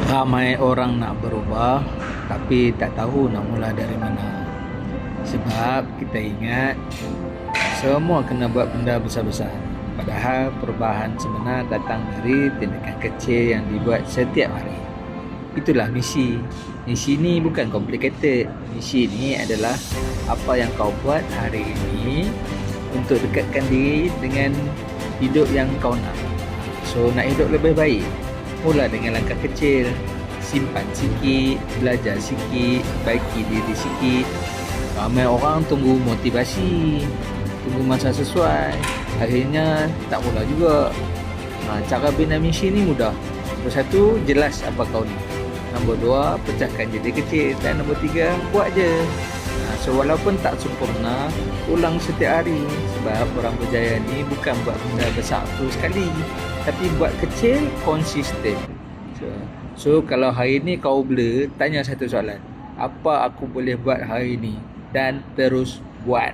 Ramai orang nak berubah tapi tak tahu nak mula dari mana. Sebab kita ingat semua kena buat benda besar-besar. Padahal perubahan sebenar datang dari tindakan kecil yang dibuat setiap hari. Itulah misi. Misi ni bukan complicated. Misi ni adalah apa yang kau buat hari ini untuk dekatkan diri dengan hidup yang kau nak. So nak hidup lebih baik, mula dengan langkah kecil. Simpan sikit, belajar sikit, baiki diri sikit. Ramai orang tunggu motivasi, tunggu masa sesuai, akhirnya tak mula juga. Cara bina misi ni mudah. Nombor satu, jelas apa kau nak. Nombor dua, pecahkan jadi kecil. Dan nombor tiga, buat je. So walaupun tak sempurna, ulang setiap hari. Sebab orang berjaya ni bukan buat benda besar tu sekali, tapi buat kecil, konsisten. So kalau hari ni kau blur, tanya satu soalan. Apa aku boleh buat hari ni? Dan terus buat.